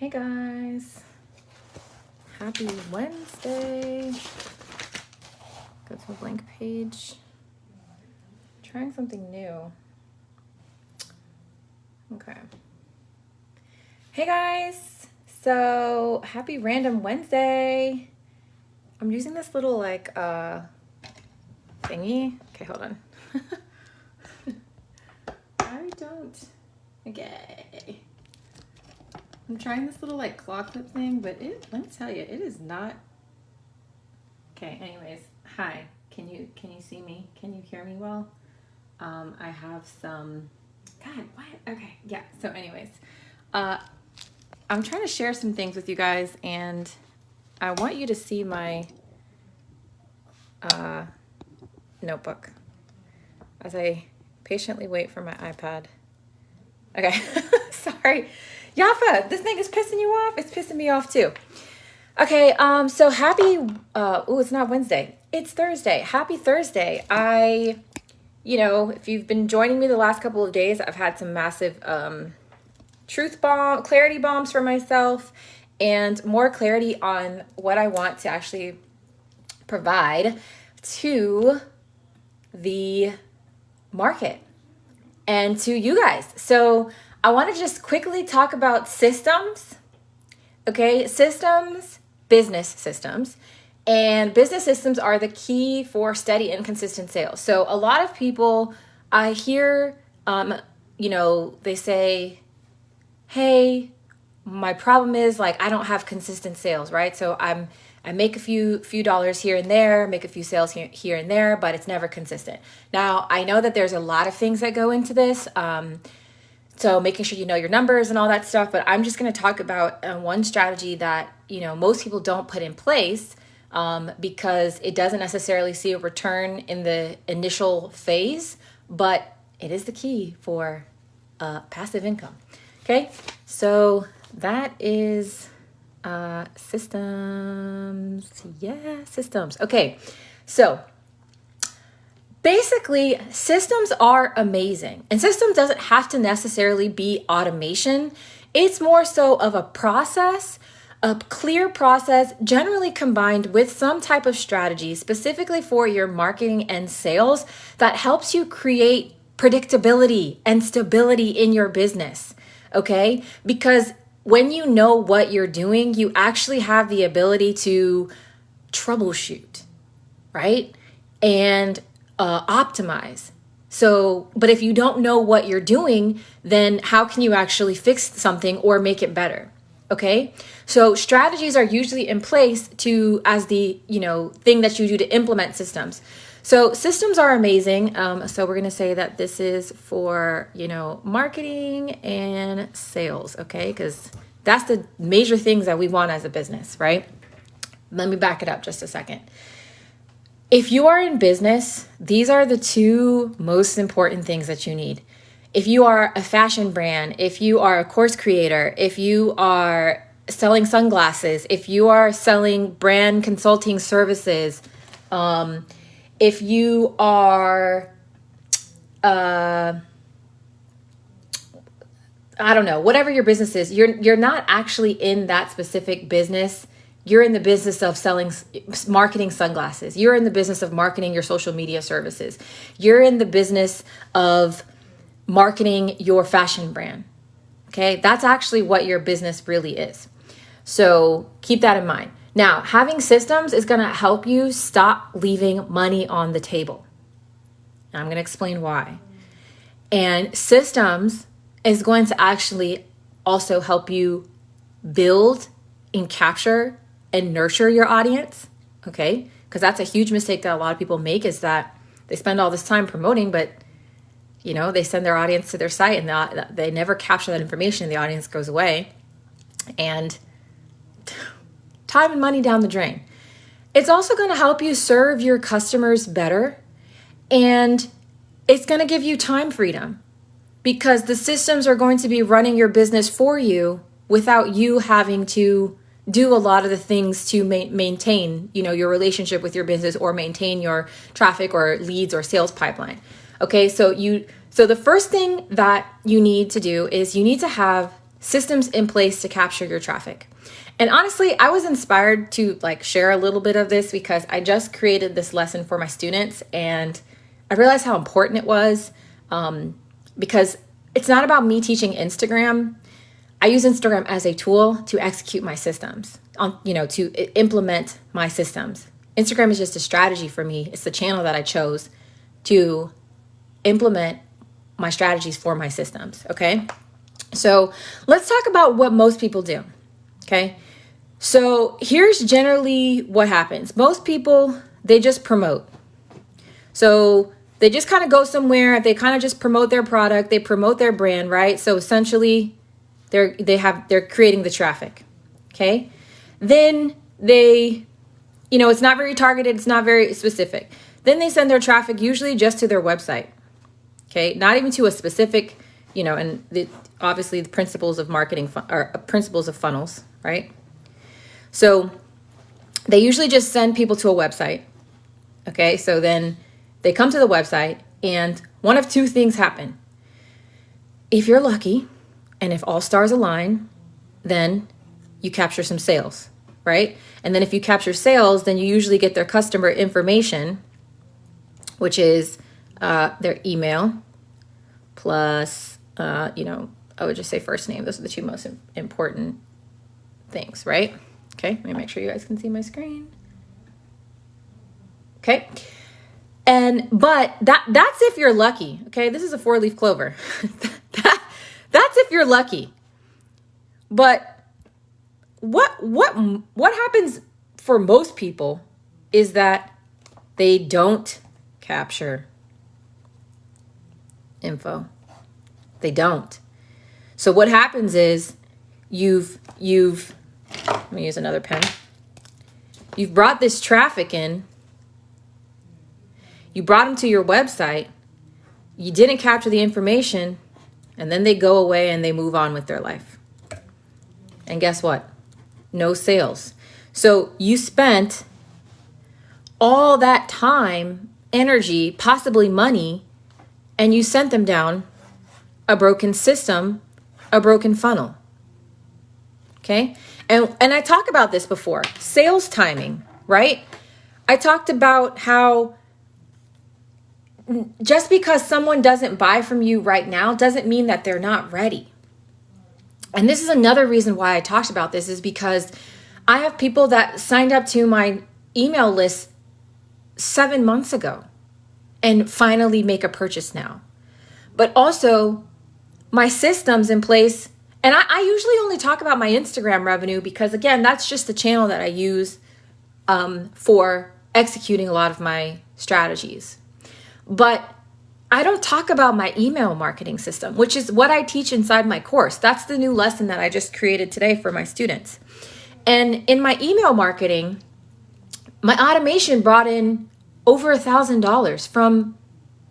Hey guys, happy Wednesday. Go to a blank page. Trying something new. Okay. Hey guys, so happy random Wednesday. I'm using this little thingy. Okay, hold on. Okay. I'm trying this little claw clip thing, but let me tell you, it is not. Okay, anyways, hi. Can you see me? Can you hear me well? I have some, God, what? Okay, yeah. So anyways, I'm trying to share some things with you guys, and I want you to see my notebook as I patiently wait for my iPad. Okay, sorry. Yafa, this thing is pissing you off? It's pissing me off too. Okay, so happy, it's not Wednesday. It's Thursday. Happy Thursday. If you've been joining me the last couple of days, I've had some massive clarity bombs for myself and more clarity on what I want to actually provide to the market and to you guys. So I want to just quickly talk about systems. Okay, systems, business systems. And business systems are the key for steady and consistent sales. So a lot of people, I hear, they say, hey, my problem is I don't have consistent sales, right? So I make a few dollars here and there, make a few sales here and there, but it's never consistent. Now, I know that there's a lot of things that go into this. So making sure you know your numbers and all that stuff, but I'm just going to talk about one strategy that, most people don't put in place because it doesn't necessarily see a return in the initial phase, but it is the key for passive income. Okay, so that is systems. Yeah, systems. Okay, so basically, systems are amazing. And system doesn't have to necessarily be automation. It's more so of a process, a clear process, generally combined with some type of strategy specifically for your marketing and sales that helps you create predictability and stability in your business. Okay? Because when you know what you're doing, you actually have the ability to troubleshoot, right? And optimize. So, but if you don't know what you're doing, then how can you actually fix something or make it better? Okay. So strategies are usually in place as the, thing that you do to implement systems. So systems are amazing. So we're going to say that this is for, marketing and sales. Okay. Because that's the major things that we want as a business, right? Let me back it up just a second. If you are in business, these are the two most important things that you need. If you are a fashion brand, if you are a course creator, if you are selling sunglasses, if you are selling brand consulting services, if you are, whatever your business is, you're not actually in that specific business. You're in the business of marketing sunglasses. You're in the business of marketing your social media services. You're in the business of marketing your fashion brand. Okay, that's actually what your business really is. So keep that in mind. Now, having systems is going to help you stop leaving money on the table. And I'm going to explain why. And systems is going to actually also help you build and capture and nurture your audience, okay? Because that's a huge mistake that a lot of people make, is that they spend all this time promoting, but they send their audience to their site and they never capture that information. The audience goes away, and time and money down the drain. It's also going to help you serve your customers better, and it's going to give you time freedom because the systems are going to be running your business for you without you having to do a lot of the things to maintain, your relationship with your business or maintain your traffic or leads or sales pipeline. Okay, so the first thing that you need to do is you need to have systems in place to capture your traffic. And honestly, I was inspired to share a little bit of this because I just created this lesson for my students, and I realized how important it was, because it's not about me teaching Instagram. I use Instagram as a tool to execute my systems, to implement my systems. Instagram is just a strategy for me. It's the channel that I chose to implement my strategies for my systems, okay? So let's talk about what most people do, okay? So here's generally what happens. Most people, they just promote. So they just kind of go somewhere, they kind of just promote their product, they promote their brand, right? So essentially, they're creating the traffic, okay? Then they, it's not very targeted, it's not very specific. Then they send their traffic usually just to their website, okay? Not even to a specific, obviously the principles of marketing or principles of funnels, right? So they usually just send people to a website, okay? So then they come to the website and one of two things happen. If you're lucky, and if all stars align, then you capture some sales, right? And then if you capture sales, then you usually get their customer information, which is their email plus, I would just say first name. Those are the two most important things, right? Okay, let me make sure you guys can see my screen. Okay. But that's if you're lucky, okay? This is a 4-leaf clover. That's if you're lucky. But what happens for most people is that they don't capture info. They don't. So what happens is you've let me use another pen. You've brought this traffic in. You brought them to your website. You didn't capture the information. And then they go away and they move on with their life. And guess what? No sales. So you spent all that time, energy, possibly money, and you sent them down a broken system, a broken funnel. Okay? And I talked about this before. Sales timing, right? I talked about how just because someone doesn't buy from you right now doesn't mean that they're not ready. And this is another reason why I talked about this, is because I have people that signed up to my email list 7 months ago and finally make a purchase now. But also my systems in place, and I usually only talk about my Instagram revenue because, again, that's just the channel that I use for executing a lot of my strategies. But I don't talk about my email marketing system, which is what I teach inside my course. That's the new lesson that I just created today for my students. And in my email marketing, my automation brought in over $1,000 from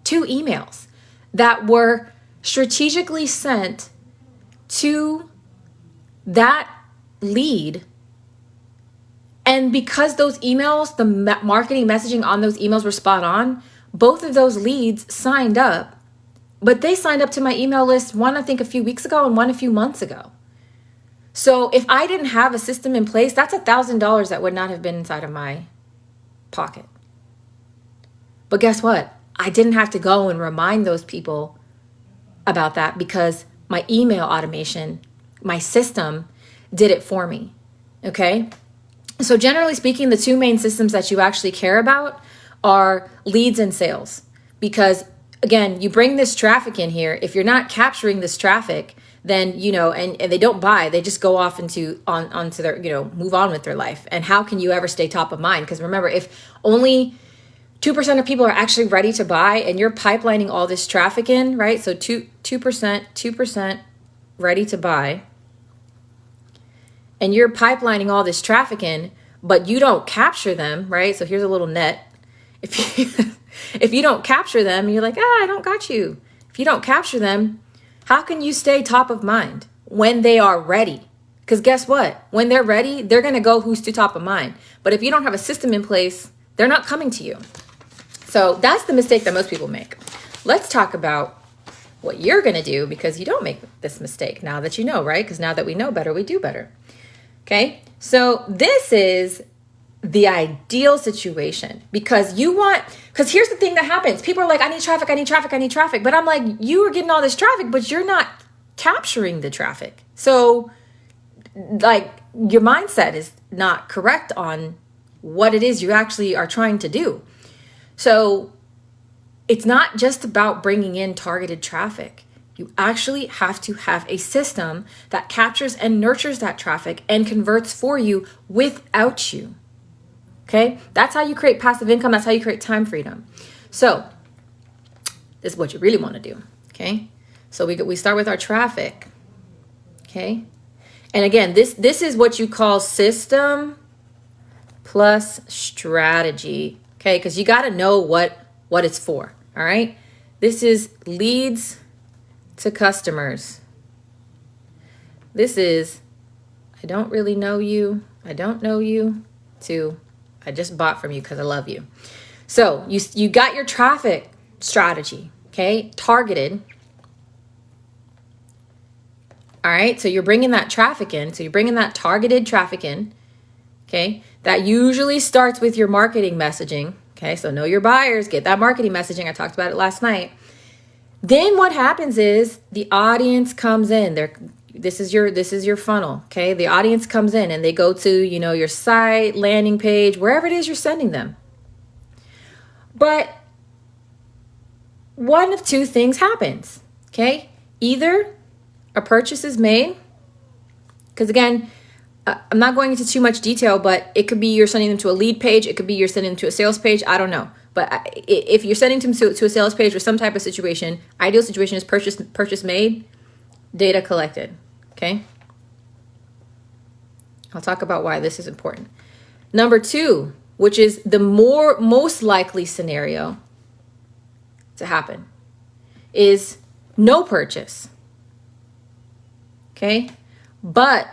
2 emails that were strategically sent to that lead. And because those emails, the marketing messaging on those emails were spot on, both of those leads signed up, but they signed up to my email list, one I think a few weeks ago and one a few months ago. So if I didn't have a system in place, that's $1,000 that would not have been inside of my pocket. But guess what? I didn't have to go and remind those people about that because my email automation, my system did it for me. Okay? So generally speaking, the 2 main systems that you actually care about are leads and sales. Because again, you bring this traffic in here. If you're not capturing this traffic, then, and they don't buy, they just go off onto their, move on with their life. And how can you ever stay top of mind? Because remember, if only 2% of people are actually ready to buy and you're pipelining all this traffic in, right? So 2% ready to buy, and you're pipelining all this traffic in, but you don't capture them, right? So here's a little net. If you don't capture them, you're like, I don't got you. If you don't capture them, how can you stay top of mind when they are ready? Because guess what? When they're ready, they're going to go who's to top of mind. But if you don't have a system in place, they're not coming to you. So that's the mistake that most people make. Let's talk about what you're going to do because you don't make this mistake now that you know, right? Because now that we know better, we do better. Okay, so this is the ideal situation because here's the thing that happens. People are like, I need traffic, I need traffic, I need traffic. But I'm like, you are getting all this traffic, but you're not capturing the traffic. So like your mindset is not correct on what it is you actually are trying to do. So it's not just about bringing in targeted traffic. You actually have to have a system that captures and nurtures that traffic and converts for you without you. Okay? That's how you create passive income. That's how you create time freedom. So this is what you really want to do. Okay? So we start with our traffic. Okay? And again, this is what you call system plus strategy. Okay? Because you got to know what it's for. All right? This is leads to customers. This is, I don't really know you. I don't know you. To, I just bought from you because I love you. So you got your traffic strategy, okay? Targeted. All right, so you're bringing that traffic in. So you're bringing that targeted traffic in, okay? That usually starts with your marketing messaging, okay? So know your buyers, get that marketing messaging. I talked about it last night. Then what happens is the audience comes in. This is your funnel, okay? The audience comes in and they go to, your site, landing page, wherever it is you're sending them. But one of two things happens, okay? Either a purchase is made, because again, I'm not going into too much detail, but it could be you're sending them to a lead page. It could be you're sending them to a sales page. I don't know. But if you're sending them to a sales page or some type of situation, ideal situation is purchase made, data collected, okay? I'll talk about why this is important. Number two, which is the most likely scenario to happen, is no purchase, okay? But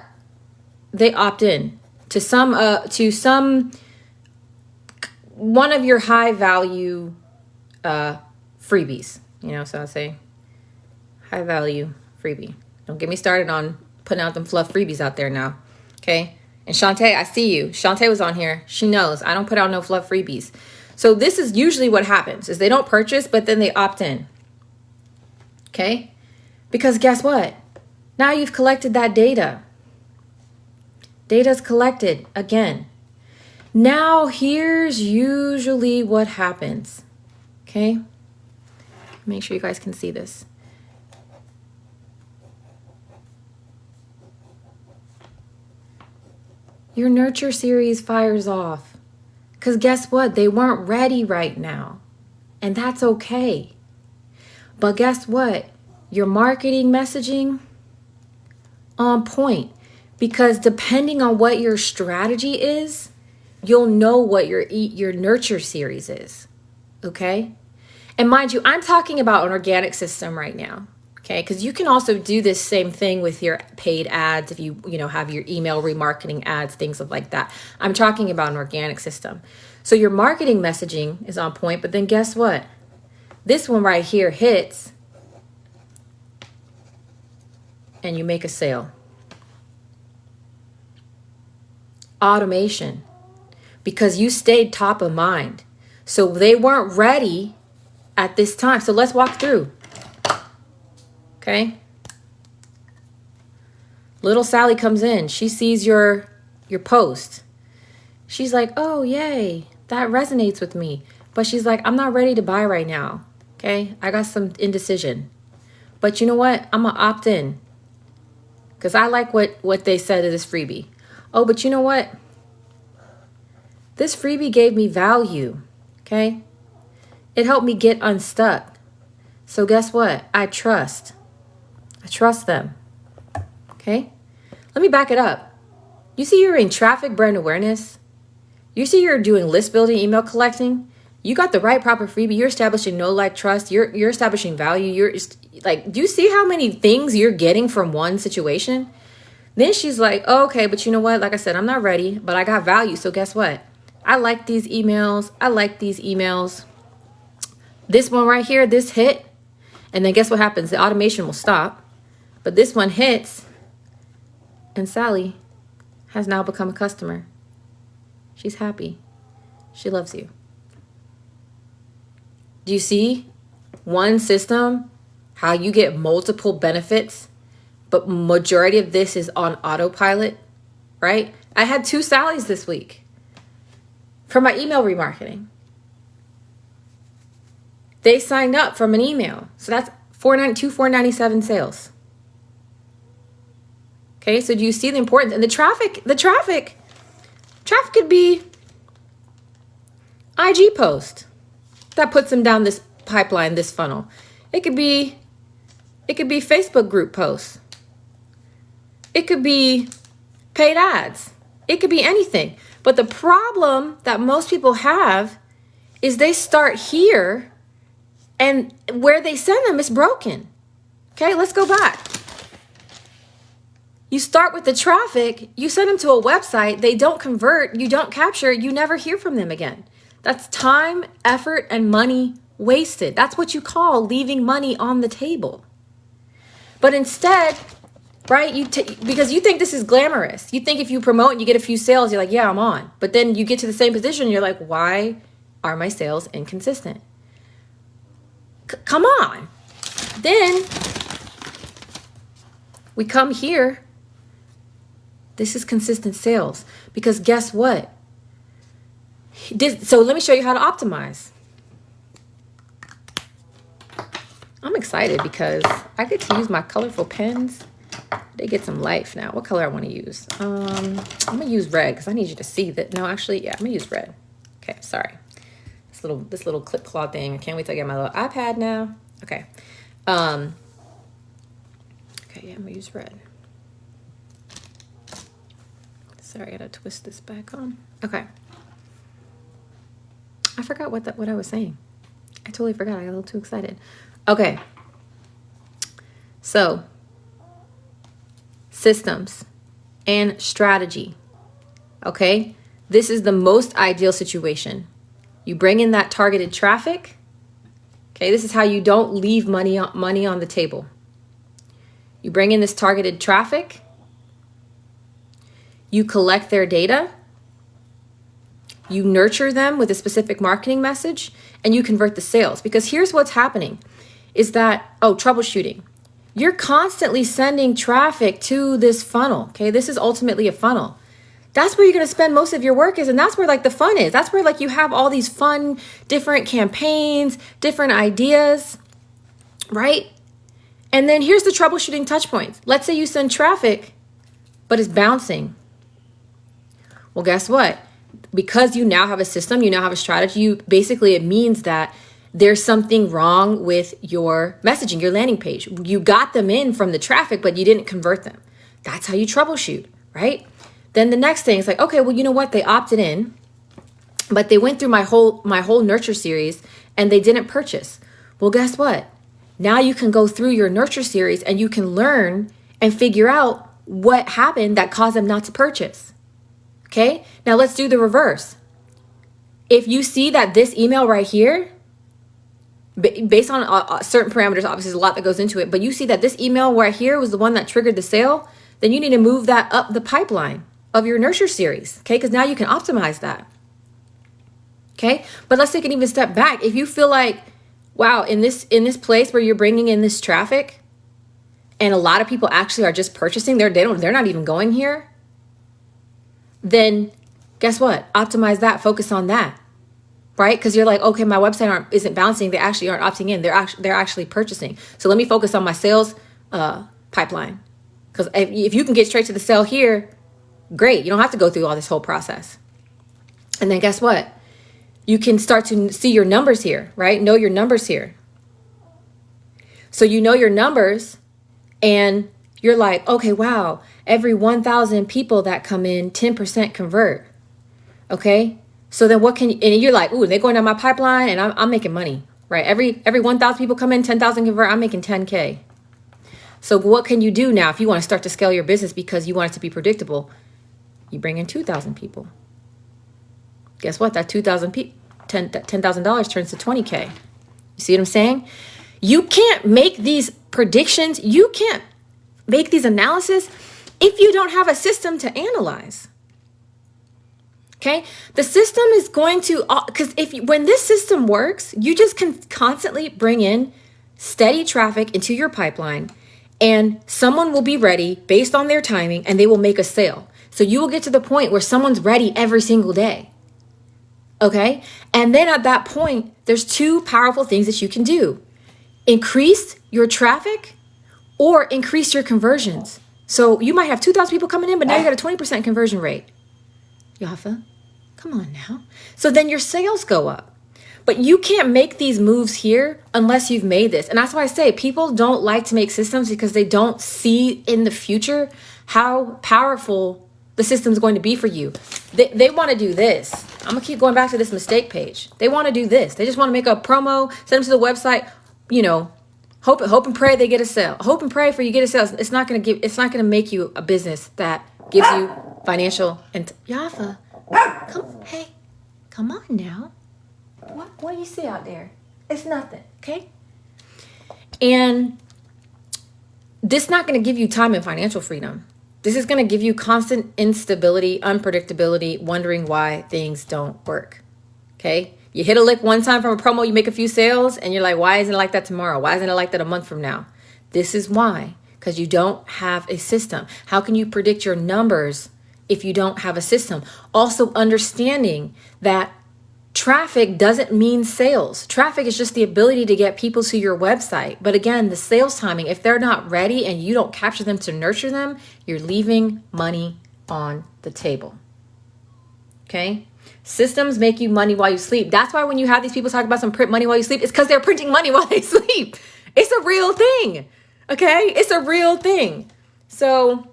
they opt in to some one of your high value freebies, so I'll say high value freebie. Don't get me started on putting out them fluff freebies out there now. Okay. And Shantae, I see you. Shantae was on here. She knows I don't put out no fluff freebies. So this is usually what happens is they don't purchase, but then they opt in. Okay. Because guess what? Now you've collected that data. Data's collected again. Now, here's usually what happens, okay? Make sure you guys can see this. Your nurture series fires off because guess what? They weren't ready right now, and that's okay. But guess what? Your marketing messaging on point because depending on what your strategy is, you'll know what your nurture series is, okay? And mind you, I'm talking about an organic system right now, okay? Because you can also do this same thing with your paid ads if you have your email remarketing ads, things like that. I'm talking about an organic system. So your marketing messaging is on point, but then guess what? This one right here hits and you make a sale. Automation. Because you stayed top of mind. So they weren't ready at this time. So let's walk through. Okay. Little Sally comes in. She sees your post. She's like, oh, yay. That resonates with me. But she's like, I'm not ready to buy right now. Okay. I got some indecision. But you know what? I'm going to opt in. Because I like what they said of this freebie. Oh, but you know what? This freebie gave me value, okay? It helped me get unstuck. So guess what? I trust them, okay? Let me back it up. You see you're in traffic brand awareness. You see you're doing list building, email collecting. You got the right proper freebie. You're establishing know, like, trust. You're establishing value. You're like, do you see how many things you're getting from one situation? Then she's like, oh, okay, but you know what? Like I said, I'm not ready, but I got value. So guess what? I like these emails. This one right here, this hit. And then guess what happens? The automation will stop. But this one hits, and Sally has now become a customer. She's happy. She loves you. Do you see one system, how you get multiple benefits, but majority of this is on autopilot, right? I had 2 Sallys this week for my email remarketing. They signed up from an email. So that's $497 sales. Okay, so do you see the importance? And the traffic could be IG post that puts them down this pipeline, this funnel. It could be Facebook group posts. It could be paid ads. It could be anything. But the problem that most people have is they start here and where they send them is broken. Okay, let's go back. You start with the traffic, you send them to a website, they don't convert, you don't capture, you never hear from them again. That's time, effort, and money wasted. That's what you call leaving money on the table. But instead, right, because you think this is glamorous. You think if you promote and you get a few sales, you're like, yeah, I'm on. But then you get to the same position, and you're like, why are my sales inconsistent? Come on. Then we come here. This is consistent sales. Because guess what? So let me show you how to optimize. I'm excited because I get to use my colorful pens. They get some life now. What color I want to use? I'm going to use red because I need you to see that. No, actually, yeah, I'm going to use red. Okay, sorry. This little clip claw thing. I can't wait till I get my little iPad now. Okay. Okay, yeah, I'm going to use red. Sorry, I got to twist this back on. Okay. I forgot what I was saying. I totally forgot. I got a little too excited. Okay. So, systems and strategy. Okay? This is the most ideal situation. You bring in that targeted traffic. Okay, this is how you don't leave money on the table. You bring in this targeted traffic. You collect their data. You nurture them with a specific marketing message, and you convert the sales. Because here's what's happening is that, troubleshooting. You're constantly sending traffic to this funnel, okay? This is ultimately a funnel. That's where you're going to spend most of your work is, and that's where like the fun is. That's where like you have all these fun, different campaigns, different ideas, right? And then here's the troubleshooting touch points. Let's say you send traffic, but it's bouncing. Well, guess what? Because you now have a system, you now have a strategy, it means that there's something wrong with your messaging, your landing page. You got them in from the traffic, but you didn't convert them. That's how you troubleshoot, right? Then the next thing is like, okay, well, you know what? They opted in, but they went through my whole nurture series and they didn't purchase. Well, guess what? Now you can go through your nurture series and you can learn and figure out what happened that caused them not to purchase. Okay, now let's do the reverse. If you see that this email right here, based on certain parameters, obviously there's a lot that goes into it, but you see that this email right here was the one that triggered the sale, then you need to move that up the pipeline of your nurture series, okay? Because now you can optimize that, okay? But let's take an even step back. If you feel like, wow, in this place where you're bringing in this traffic, and a lot of people actually are just purchasing, they're not even going here, then guess what? Optimize that, focus on that, right? Because you're like, okay, my website isn't bouncing. They actually aren't opting in. They're actually purchasing. So let me focus on my sales pipeline. Because if you can get straight to the sale here, great. You don't have to go through all this whole process. And then guess what? You can start to see your numbers here, right? Know your numbers here. So you know your numbers and you're like, okay, wow, every 1,000 people that come in, 10% convert. Okay? So then and you're like, ooh, they're going down my pipeline and I'm making money, right? Every 1,000 people come in, 10,000 convert, I'm making 10K. So what can you do now if you want to start to scale your business because you want it to be predictable? You bring in 2,000 people. Guess what? That $10,000 turns to 20K. You see what I'm saying? You can't make these predictions. You can't make these analysis if you don't have a system to analyze. Okay, the system is going to, because when this system works, you just can constantly bring in steady traffic into your pipeline, and someone will be ready based on their timing, and they will make a sale. So you will get to the point where someone's ready every single day. Okay, and then at that point, there's two powerful things that you can do: increase your traffic or increase your conversions. So you might have 2,000 people coming in, but now you got a 20% conversion rate. Yafa, come on now. So then your sales go up. But you can't make these moves here unless you've made this. And that's why I say people don't like to make systems, because they don't see in the future how powerful the system is going to be for you. They want to do this. I'm going to keep going back to this mistake page. They want to do this. They just want to make a promo, send them to the website, hope and pray they get a sale. Hope and pray for you get a sale. It's not going to make you a business that gives you financial and Yafa. Come on now. What do you see out there? It's nothing, okay? And this is not going to give you time and financial freedom. This is going to give you constant instability, unpredictability, wondering why things don't work, okay? You hit a lick one time from a promo, you make a few sales, and you're like, why isn't it like that tomorrow? Why isn't it like that a month from now? This is why, because you don't have a system. How can you predict your numbers if you don't have a system? Also understanding that traffic doesn't mean sales. Traffic is just the ability to get people to your website. But again, the sales timing, if they're not ready and you don't capture them to nurture them, you're leaving money on the table. Okay? Systems make you money while you sleep. That's why when you have these people talk about some print money while you sleep, it's because they're printing money while they sleep. It's a real thing. Okay? It's a real thing. So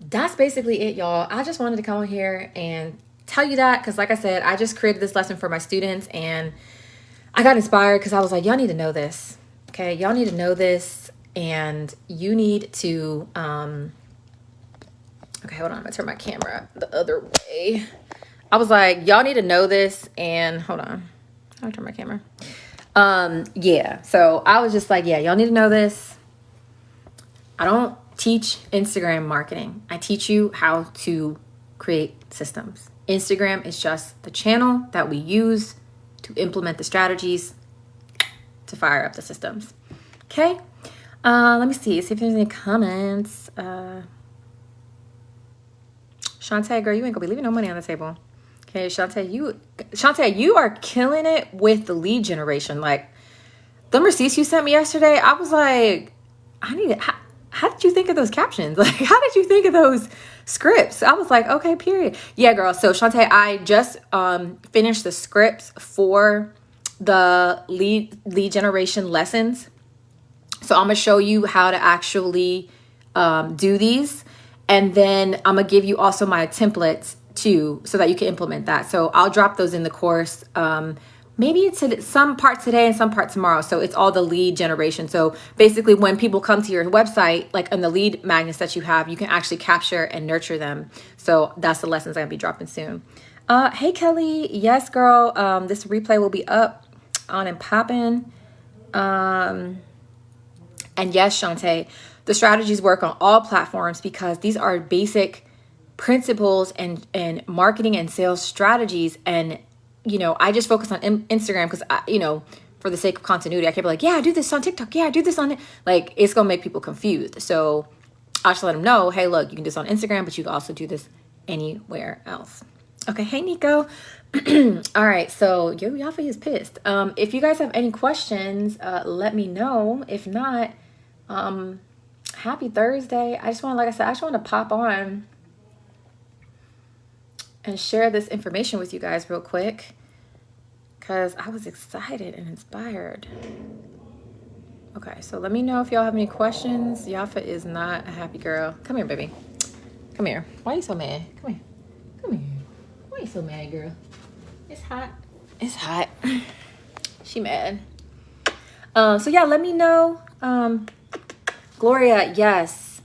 that's basically it, y'all. I just wanted to come on here and tell you that, because like I said, I just created this lesson for my students, and I got inspired because I was like, y'all need to know this. Okay, y'all need to know this, and you need to okay, hold on, I'm gonna turn my camera the other way. I was like, y'all need to know this, and hold on, I'll turn my camera. Yeah, so I was just like, yeah, y'all need to know this. I don't teach Instagram marketing. I teach you how to create systems. Instagram is just the channel that we use to implement the strategies to fire up the systems. Okay. Let me see if there's any comments. Shantae, girl, you ain't gonna be leaving no money on the table. Okay, Shantae, you are killing it with the lead generation. Like the receipts you sent me yesterday, I was like, how did you think of those captions? Like, how did you think of those scripts? I was like, okay, period. Yeah, girl. So Shantae, I just finished the scripts for the lead generation lessons. So I'm gonna show you how to actually do these, and then I'm gonna give you also my templates too, so that you can implement that. So I'll drop those in the course. Maybe it's some part today and some part tomorrow. So it's all the lead generation. So basically when people come to your website, like in the lead magnets that you have, you can actually capture and nurture them. So that's the lessons I'm gonna be dropping soon. Hey, Kelly. Yes, girl. This replay will be up on and popping. And yes, Shantae, the strategies work on all platforms because these are basic principles and marketing and sales strategies. And I just focus on Instagram because, for the sake of continuity, I can't be like, yeah, I do this on TikTok. Yeah, I do this on it. Like, it's going to make people confused. So I should let them know, hey, look, you can do this on Instagram, but you can also do this anywhere else. Okay. Hey, Nico. All right. So Yafa is pissed. If you guys have any questions, let me know. If not, happy Thursday. I just want to pop on and share this information with you guys real quick because I was excited and inspired. Okay, so let me know if y'all have any questions. Yafa is not a happy girl. Come here, baby. Come here. Why are you so mad? Come here. Come here. Why are you so mad, girl? It's hot. It's hot. She mad. So yeah, let me know. Gloria, yes.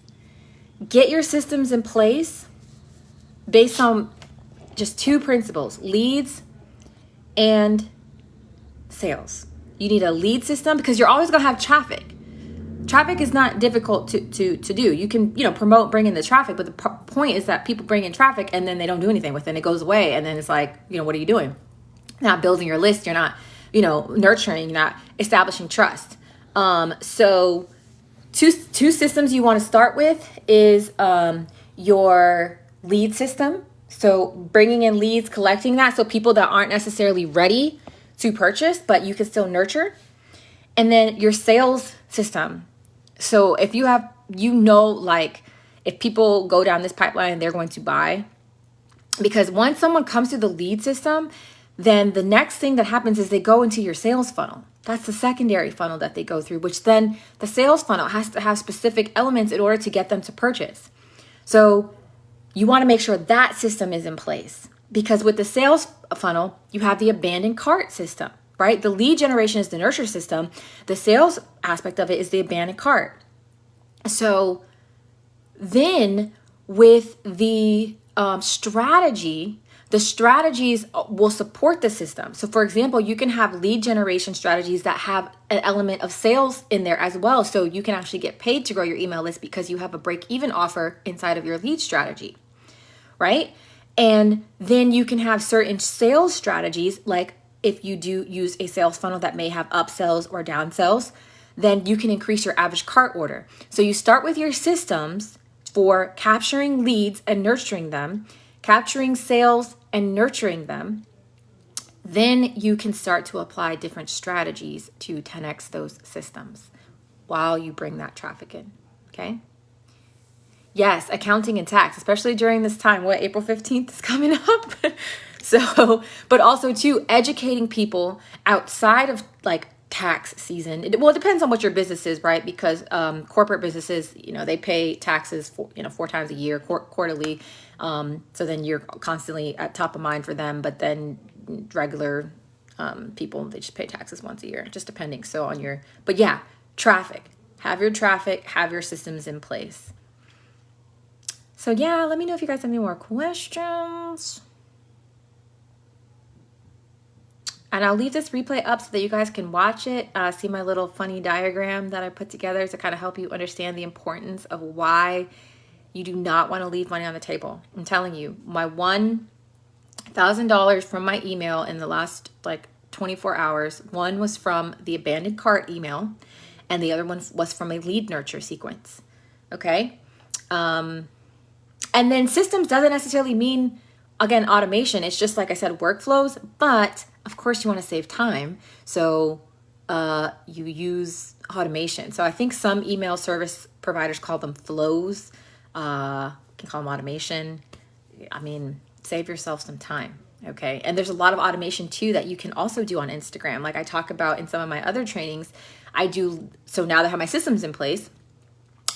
Get your systems in place based on just two principles: leads and sales. You need a lead system because you're always going to have traffic. Traffic is not difficult to do. You can, promote, bring in the traffic, but the point is that people bring in traffic and then they don't do anything with it and it goes away. And then it's like, what are you doing? Not building your list. You're not, nurturing, you're not establishing trust. So two systems you want to start with is your lead system. So bringing in leads, collecting that. So people that aren't necessarily ready to purchase, but you can still nurture. And then your sales system. So if you have, like if people go down this pipeline, they're going to buy. Because once someone comes to the lead system, then the next thing that happens is they go into your sales funnel. That's the secondary funnel that they go through, which then the sales funnel has to have specific elements in order to get them to purchase. So you want to make sure that system is in place, because with the sales funnel, you have the abandoned cart system, right? The lead generation is the nurture system. The sales aspect of it is the abandoned cart. So then with the strategy, the strategies will support the system. So for example, you can have lead generation strategies that have an element of sales in there as well. So you can actually get paid to grow your email list because you have a break-even offer inside of your lead strategy, right? And then you can have certain sales strategies, like if you do use a sales funnel that may have upsells or downsells, then you can increase your average cart order. So you start with your systems for capturing leads and nurturing them, capturing sales and nurturing them. Then you can start to apply different strategies to 10x those systems while you bring that traffic in, okay? Yes, accounting and tax, especially during this time. April 15th is coming up. So, but also too, educating people outside of like tax season. It depends on what your business is, right? Because corporate businesses, they pay taxes 4 times a year, quarterly. So then you're constantly at top of mind for them. But then regular people, they just pay taxes once a year, just depending. So on your, but yeah, traffic. Have your traffic, have your systems in place. So yeah, let me know if you guys have any more questions. And I'll leave this replay up so that you guys can watch it, see my little funny diagram that I put together to kind of help you understand the importance of why you do not want to leave money on the table. I'm telling you, my $1,000 from my email in the last 24 hours, one was from the abandoned cart email and the other one was from a lead nurture sequence, okay? And then systems doesn't necessarily mean, again, automation. It's just, like I said, workflows, but of course you want to save time. So you use automation. So I think some email service providers call them flows. You can call them automation. I mean, save yourself some time. Okay. And there's a lot of automation too that you can also do on Instagram. Like I talk about in some of my other trainings, so now that I have my systems in place,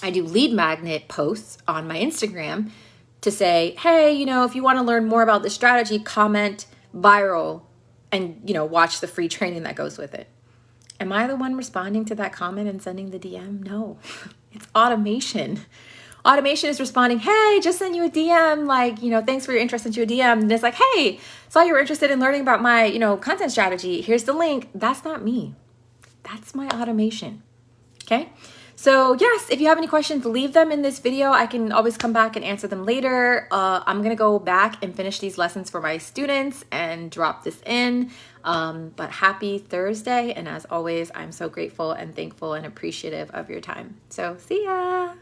I do lead magnet posts on my Instagram to say, hey, if you want to learn more about this strategy, comment viral and, watch the free training that goes with it. Am I the one responding to that comment and sending the DM? No, it's automation. Automation is responding, hey, just send you a DM, thanks for your interest, sent you a DM. And it's like, hey, saw you were interested in learning about my, content strategy. Here's the link. That's not me. That's my automation. Okay. So yes, if you have any questions, leave them in this video. I can always come back and answer them later. I'm going to go back and finish these lessons for my students and drop this in. But happy Thursday. And as always, I'm so grateful and thankful and appreciative of your time. So see ya.